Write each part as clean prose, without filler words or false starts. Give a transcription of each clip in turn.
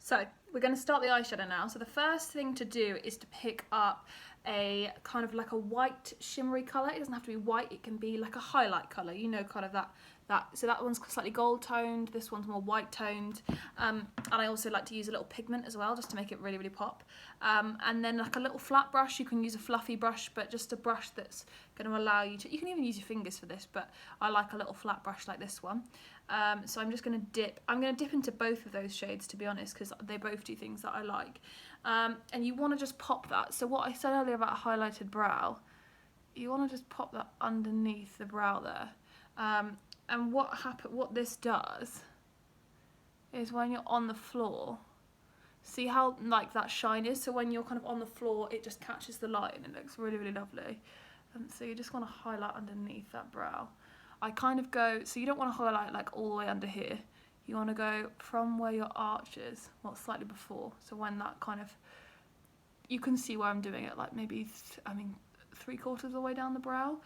So we're going to start the eyeshadow now. So the first thing to do is to pick up a kind of like a white shimmery colour. It doesn't have to be white, it can be like a highlight colour, you know, kind of that. So that one's slightly gold toned, this one's more white toned. And I also like to use a little pigment as well, just to make it really, really pop. And then like a little flat brush, you can use a fluffy brush, but just a brush that's going to allow you to, you can even use your fingers for this, but I like a little flat brush like this one. So I'm just going to dip into both of those shades, to be honest, because they both do things that I like. And you want to just pop that. So what I said earlier about a highlighted brow, you want to just pop that underneath the brow there. And what this does is when you're on the floor, see how like that shine is? So when you're kind of on the floor, it just catches the light and it looks really, really lovely. So you just want to highlight underneath that brow. I kind of go, so you don't want to highlight like all the way under here. You want to go from where your arch is, well, slightly before. So when that kind of, you can see where I'm doing it, like maybe, 3/4 of the way down the brow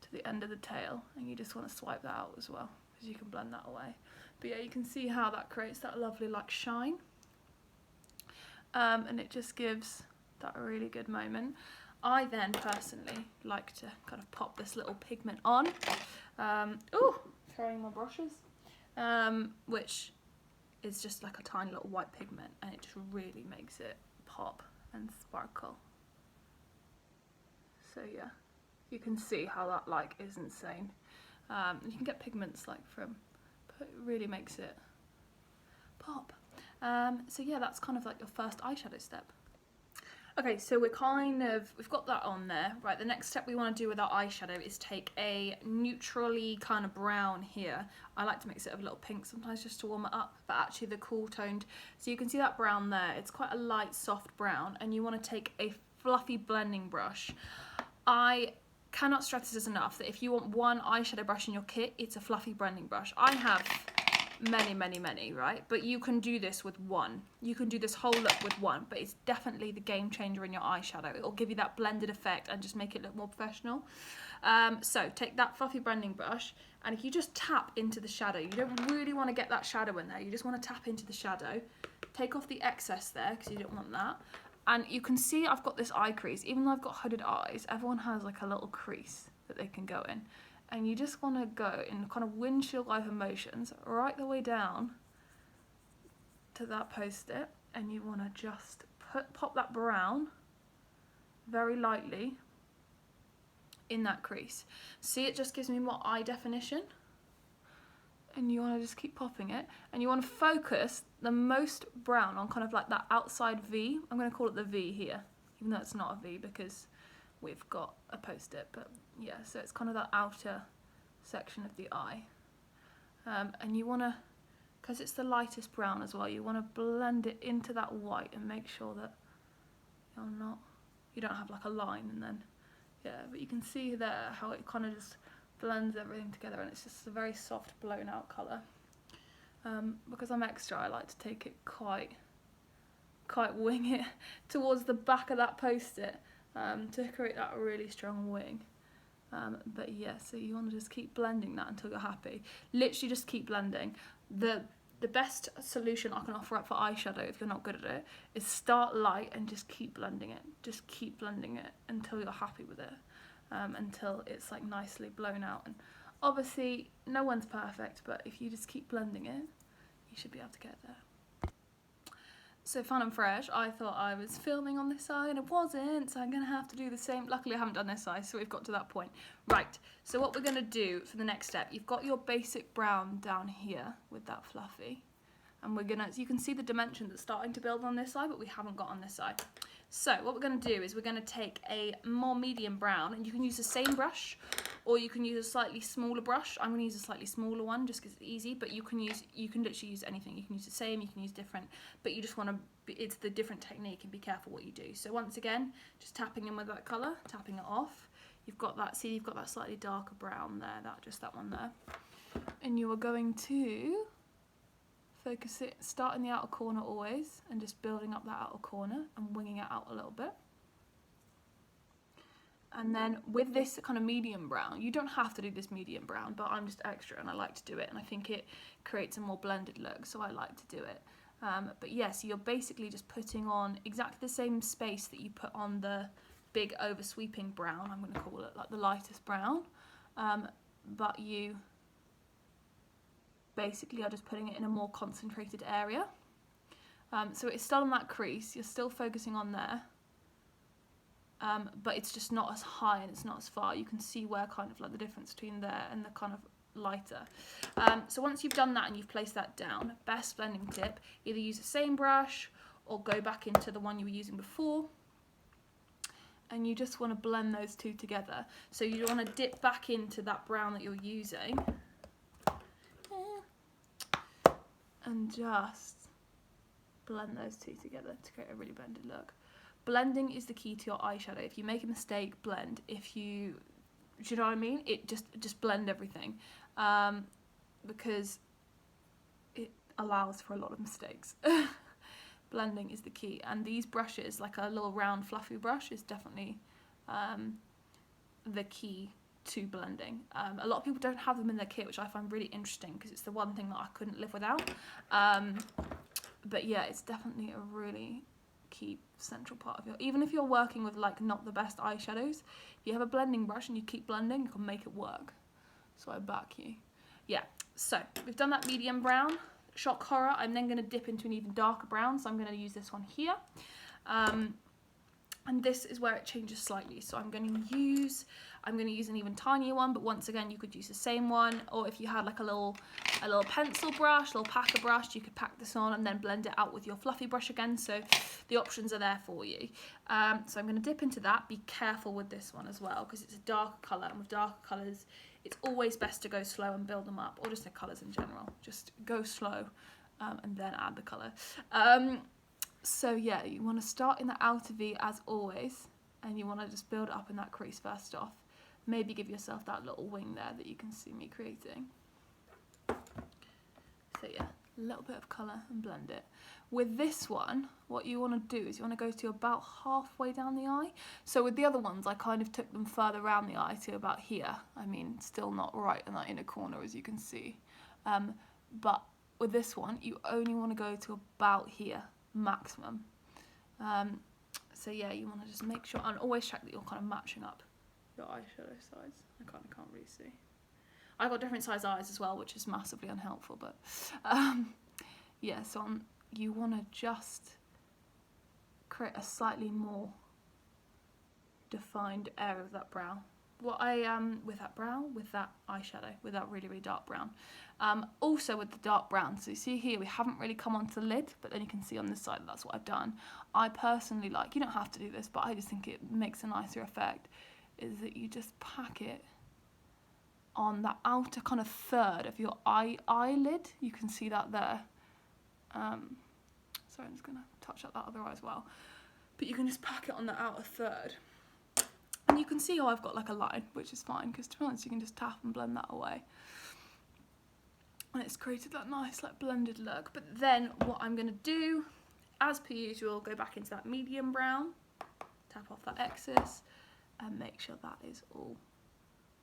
to the end of the tail. And you just want to swipe that out as well, because you can blend that away. But yeah, you can see how that creates that lovely like shine. And it just gives that really good moment. I then personally like to kind of pop this little pigment on. Throwing my brushes. Which is just like a tiny little white pigment, and it just really makes it pop and sparkle. So yeah, you can see how that like is insane. You can get pigments like from, but it really makes it pop. So yeah, that's kind of like your first eyeshadow step. Okay, so we've got that on there. Right, the next step we want to do with our eyeshadow is take a neutrally kind of brown here. I like to mix it with a little pink sometimes just to warm it up, but actually the cool toned. So you can see that brown there. It's quite a light, soft brown, and you want to take a fluffy blending brush. I cannot stress this enough, that if you want one eyeshadow brush in your kit, it's a fluffy blending brush. I have many, right? But you can do this with one. You can do this whole look with one, but it's definitely the game changer in your eyeshadow. It'll give you that blended effect and just make it look more professional. So take that fluffy blending brush, and if you just tap into the shadow, you don't really want to get that shadow in there, you just want to tap into the shadow, take off the excess there because you don't want that. And you can see I've got this eye crease. Even though I've got hooded eyes, everyone has like a little crease that they can go in. And you just want to go in kind of windshield-like motions right the way down to that post-it, and you want to just pop that brown very lightly in that crease. See, it just gives me more eye definition. And you want to just keep popping it, and you want to focus the most brown on kind of like that outside V. I'm going to call it the V here, even though it's not a V because we've got a post-it, but yeah, so it's kind of that outer section of the eye. And you want to, because it's the lightest brown as well, you want to blend it into that white and make sure that you don't have like a line, and then, yeah, but you can see there how it kind of just blends everything together, and it's just a very soft blown out colour. Because I'm extra, I like to take it quite wing it towards the back of that post-it to create that really strong wing. But yeah, so you want to just keep blending that until you're happy. Literally just keep blending. The best solution I can offer up for eyeshadow, if you're not good at it, is start light and just keep blending it. Just keep blending it until you're happy with it. Until it's like nicely blown out. And obviously no one's perfect, but if you just keep blending it, you should be able to get there. So fun and fresh, I thought I was filming on this side and it wasn't, so I'm going to have to do the same. Luckily I haven't done this side, so we've got to that point. Right, so what we're going to do for the next step, you've got your basic brown down here with that fluffy, and you can see the dimension that's starting to build on this side, but we haven't got on this side. So what we're going to do is we're going to take a more medium brown, and you can use the same brush or you can use a slightly smaller brush. I'm going to use a slightly smaller one just because it's easy, but you can literally use anything. You can use the same, you can use different, but you just want to, it's the different technique, and be careful what you do. So once again, just tapping in with that colour, tapping it off. You've got that slightly darker brown there, that one there. And you are going to focus it, start in the outer corner always, and just building up that outer corner and winging it out a little bit. And then with this kind of medium brown, you don't have to do this medium brown, but I'm just extra and I like to do it, and I think it creates a more blended look, so I like to do it. But yeah, so you're basically just putting on exactly the same space that you put on the big oversweeping brown, I'm going to call it, like the lightest brown, but you basically are just putting it in a more concentrated area. So it's still on that crease, you're still focusing on there, but it's just not as high and it's not as far. You can see where kind of like the difference between there and the kind of lighter. So once you've done that and you've placed that down, best blending tip, either use the same brush or go back into the one you were using before, and you just want to blend those two together. So you want to dip back into that brown that you're using and just blend those two together to create a really blended look. Blending is the key to your eyeshadow. If you make a mistake, blend. Do you know what I mean? It just blend everything, because it allows for a lot of mistakes. Blending is the key, and these brushes, like a little round fluffy brush, is definitely the key to blending. A lot of people don't have them in their kit, which I find really interesting because it's the one thing that I couldn't live without. But yeah, it's definitely a really key central part of your, even if you're working with like not the best eyeshadows, if you have a blending brush and you keep blending, you can make it work. So I back you. Yeah, so we've done that medium brown. Shock horror, I'm then going to dip into an even darker brown, so I'm going to use this one here, and this is where it changes slightly. So I'm going to use an even tinier one, but once again you could use the same one, or if you had like a little pencil brush, a little packer brush, you could pack this on and then blend it out with your fluffy brush again. So the options are there for you. So I'm going to dip into that. Be careful with this one as well because it's a darker colour, and with darker colours it's always best to go slow and build them up, or just the colours in general. Just go slow and then add the colour. So yeah, you want to start in the outer V as always, and you want to just build up in that crease first off. Maybe give yourself that little wing there that you can see me creating. So yeah, a little bit of colour and blend it. With this one, what you want to do is you want to go to about halfway down the eye. So with the other ones, I kind of took them further around the eye to about here. I mean, still not right in that inner corner, as you can see. But with this one, you only want to go to about here, maximum. So yeah, you want to just make sure, and always check that you're kind of matching up your eyeshadow sides. I can't really see. I've got different size eyes as well, which is massively unhelpful, but yeah, so you want to just create a slightly more defined area of that brow. What I with that brown, with that eyeshadow, with that really, really dark brown. Also with the dark brown, so you see here we haven't really come onto the lid, but then you can see on this side that's what I've done. I personally like, you don't have to do this, but I just think it makes a nicer effect, is that you just pack it on that outer kind of third of your eyelid. You can see that there. Sorry, I'm just going to touch up that other eye as well. But you can just pack it on the outer third. And you can see how I've got like a line, which is fine, because to be honest, you can just tap and blend that away. And it's created that nice like blended look. But then what I'm going to do, as per usual, go back into that medium brown, tap off that excess, and make sure that is all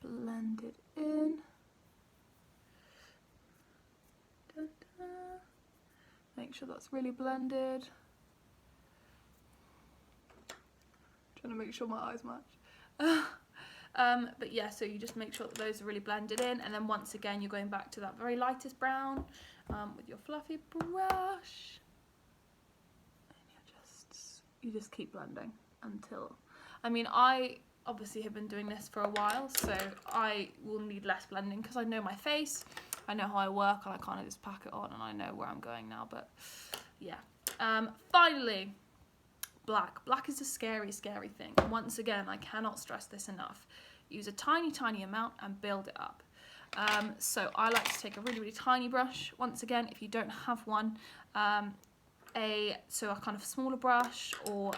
blended in. Da-da. Make sure that's really blended. Trying to make sure my eyes match. But yeah, so you just make sure that those are really blended in, and then once again you're going back to that very lightest brown with your fluffy brush, and you just keep blending until, I mean, I obviously have been doing this for a while, so I will need less blending because I know my face, I know how I work, and I kind of just pack it on and I know where I'm going now. But yeah, finally, black is a scary thing. Once again, I cannot stress this enough. Use a tiny amount and build it up. So I like to take a really tiny brush. Once again, if you don't have one, a kind of smaller brush, or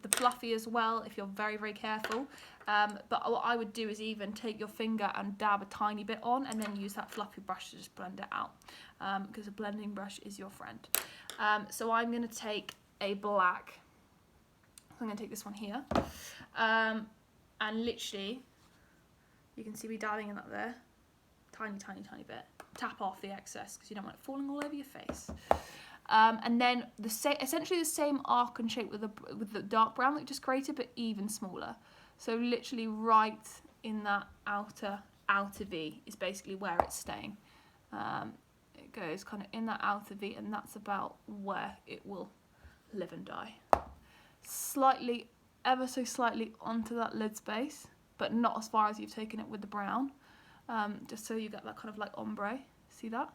the fluffy as well if you're very careful. But what I would do is even take your finger and dab a tiny bit on, and then use that fluffy brush to just blend it out, because a blending brush is your friend. So I'm going to take a black. I'm going to take this one here, and literally you can see me dabbing in that there, tiny bit. Tap off the excess because you don't want it falling all over your face. And then essentially the same arc and shape with the dark brown that you just created, but even smaller. So literally right in that outer V is basically where it's staying. It goes kind of in that outer V, and that's about where it will live and die. Slightly, ever so slightly onto that lid space, but not as far as you've taken it with the brown. Just so you get that kind of like ombre. See that?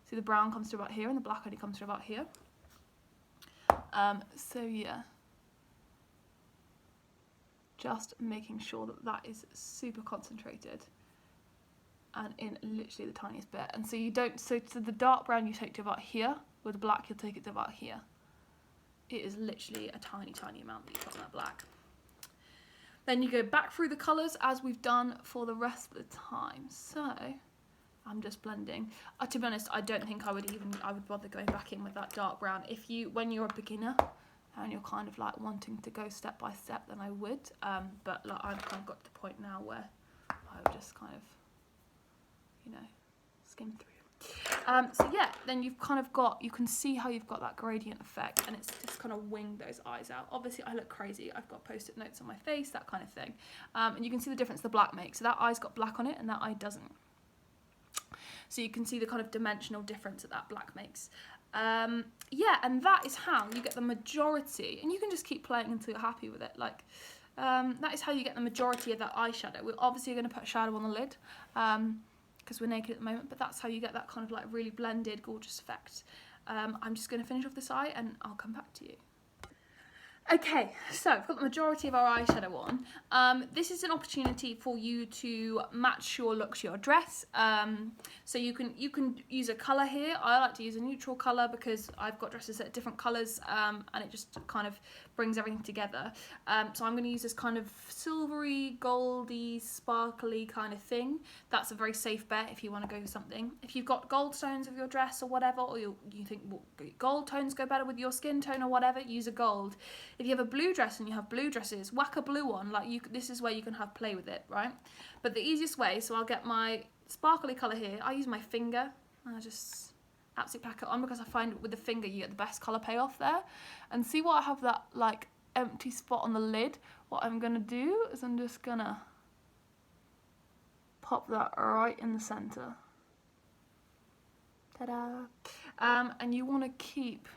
See the brown comes to about here and the black only comes to about here. So yeah, just making sure that that is super concentrated and in literally the tiniest bit. And so you don't, so the dark brown you take to about here, with the black you'll take it to about here. It is literally a tiny, tiny amount that you put on that black. Then you go back through the colours as we've done for the rest of the time. So I'm just blending. To be honest, I don't think I would bother going back in with that dark brown. When you're a beginner and you're kind of like wanting to go step by step, then I would. But like I've kind of got to the point now where I would just kind of, you know, skim through. So yeah, then you've kind of got, you can see how you've got that gradient effect, and it's just kind of winged those eyes out. Obviously I look crazy, I've got post-it notes on my face, that kind of thing. And you can see the difference the black makes. So that eye's got black on it and that eye doesn't. So you can see the kind of dimensional difference that black makes. Yeah, and that is how you get the majority, and you can just keep playing until you're happy with it. Like, that is how you get the majority of that eyeshadow. We're obviously going to put a shadow on the lid, because we're naked at the moment, but that's how you get that kind of like really blended, gorgeous effect. I'm just going to finish off this eye and I'll come back to you. Okay, so I've got the majority of our eyeshadow on. This is an opportunity for you to match your look to your dress. So you can use a colour here. I like to use a neutral colour because I've got dresses that are different colours, and it just kind of brings everything together. So I'm going to use this kind of silvery, goldy, sparkly kind of thing. That's a very safe bet if you want to go with something. If you've got gold stones of your dress or whatever, or you think well, gold tones go better with your skin tone or whatever, use a gold. If you have a blue dress and you have blue dresses, whack a blue on. Like this is where you can have play with it, right? But the easiest way, so I'll get my sparkly colour here. I use my finger and I just absolutely pack it on because I find with the finger you get the best colour payoff there. And see what I have that like empty spot on the lid? What I'm gonna do is I'm just gonna pop that right in the centre. Ta-da! And you want to keep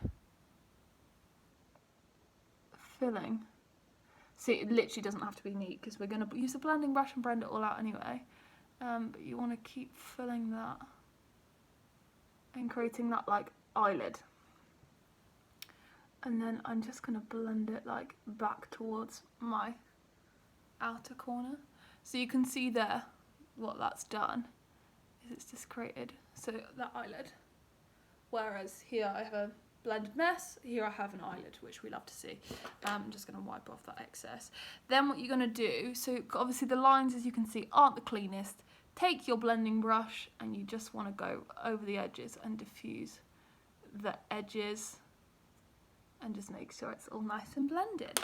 filling. See, it literally doesn't have to be neat because we're going to use the blending brush and blend it all out anyway. But you want to keep filling that and creating that like eyelid. And then I'm just going to blend it like back towards my outer corner. So you can see there what that's done is it's just created so that eyelid. Whereas here I have a blended mess, here I have an eyelid, which we love to see. I'm just going to wipe off that excess. Then what you're going to do, so obviously the lines as you can see aren't the cleanest. Take your blending brush and you just want to go over the edges and diffuse the edges and just make sure it's all nice and blended.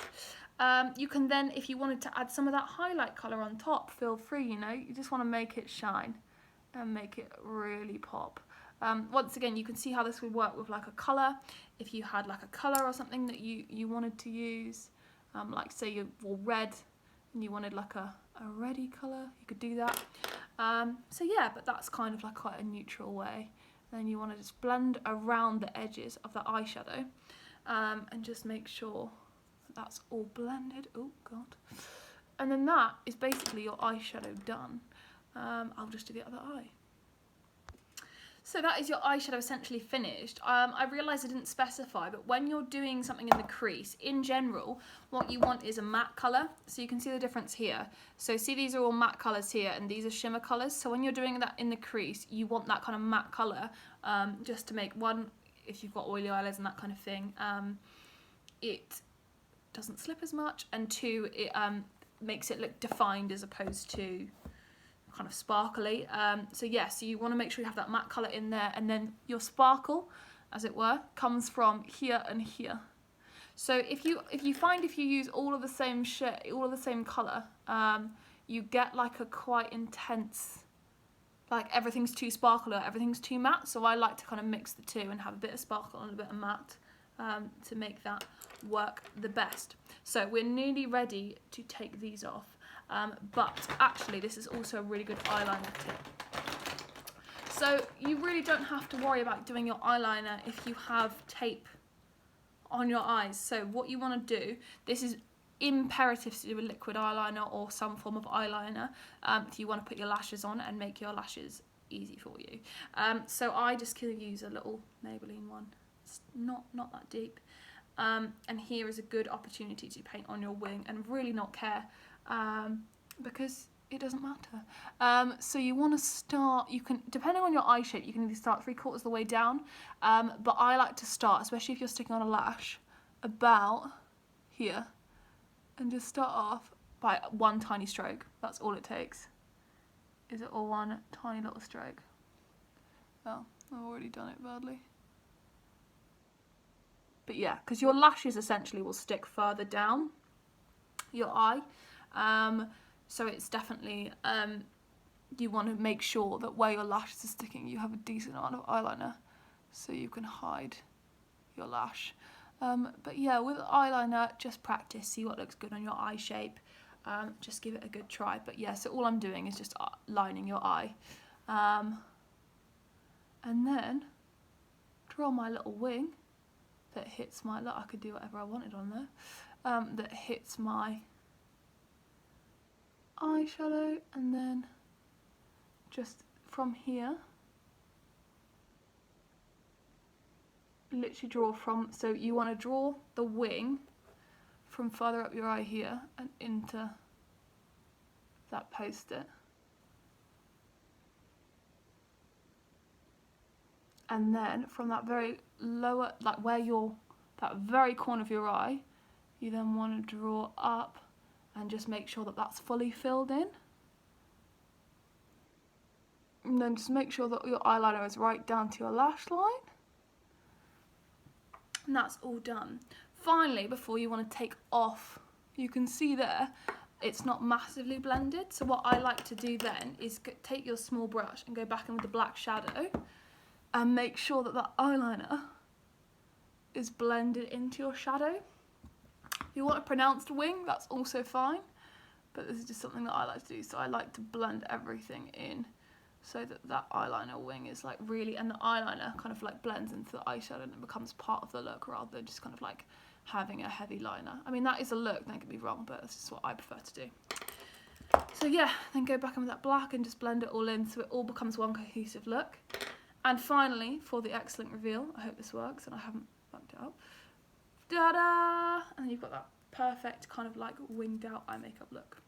You can then, if you wanted to add some of that highlight colour on top, feel free, you know, you just want to make it shine and make it really pop. Once again, you can see how this would work with like a colour. If you had like a colour or something that you wanted to use, like say you wore red and you wanted like a reddy colour, you could do that. So yeah, but that's kind of like quite a neutral way. Then you want to just blend around the edges of the eyeshadow and just make sure that's all blended. Oh God. And then that is basically your eyeshadow done. I'll just do the other eye. So that is your eyeshadow essentially finished. I realised I didn't specify, but when you're doing something in the crease, in general, what you want is a matte colour. So you can see the difference here. So see these are all matte colours here, and these are shimmer colours. So when you're doing that in the crease, you want that kind of matte colour, just to make one, if you've got oily eyelids and that kind of thing, it doesn't slip as much, and two, it makes it look defined as opposed to kind of sparkly. So yeah, so you want to make sure you have that matte colour in there, and then your sparkle, as it were, comes from here and here. So if you use all of the same shade, all of the same colour, you get like a quite intense like everything's too sparkly or everything's too matte. So I like to kind of mix the two and have a bit of sparkle and a bit of matte to make that work the best. So we're nearly ready to take these off. But actually this is also a really good eyeliner tip. So you really don't have to worry about doing your eyeliner if you have tape on your eyes. So what you want to do, this is imperative to do a liquid eyeliner or some form of eyeliner if you want to put your lashes on and make your lashes easy for you. So I just could use a little Maybelline one. It's not that deep. And here is a good opportunity to paint on your wing and really not care because it doesn't matter. So you want to start, you can, depending on your eye shape, you can either start 3/4 of the way down, but I like to start, especially if you're sticking on a lash, about here, and just start off by one tiny stroke. That's all it takes. Is it all one tiny little stroke? Oh, I've already done it badly. But yeah, because your lashes essentially will stick further down your eye. So it's definitely, you want to make sure that where your lashes are sticking, you have a decent amount of eyeliner so you can hide your lash. But yeah, with eyeliner, just practice, see what looks good on your eye shape. Just give it a good try. But yeah, so all I'm doing is just lining your eye. And then draw my little wing that hits my, look, I could do whatever I wanted on there, that hits my eyeshadow, and then just from here literally draw from, so you want to draw the wing from further up your eye here and into that post-it, and then from that very lower, like where your, that very corner of your eye, you then want to draw up and just make sure that that's fully filled in. And then just make sure that your eyeliner is right down to your lash line. And that's all done. Finally, before you want to take off, you can see there, it's not massively blended. So what I like to do then is take your small brush and go back in with the black shadow and make sure that that eyeliner is blended into your shadow. If you want a pronounced wing, that's also fine, but this is just something that I like to do. So I like to blend everything in so that that eyeliner wing is like really, and the eyeliner kind of like blends into the eyeshadow and it becomes part of the look rather than just kind of like having a heavy liner. I mean, that is a look, don't get me wrong, but that's just what I prefer to do. So yeah, then go back in with that black and just blend it all in so it all becomes one cohesive look. And finally, for the excellent reveal, I hope this works and I haven't fucked it up. Da-da! And then you've got that perfect kind of like winged out eye makeup look.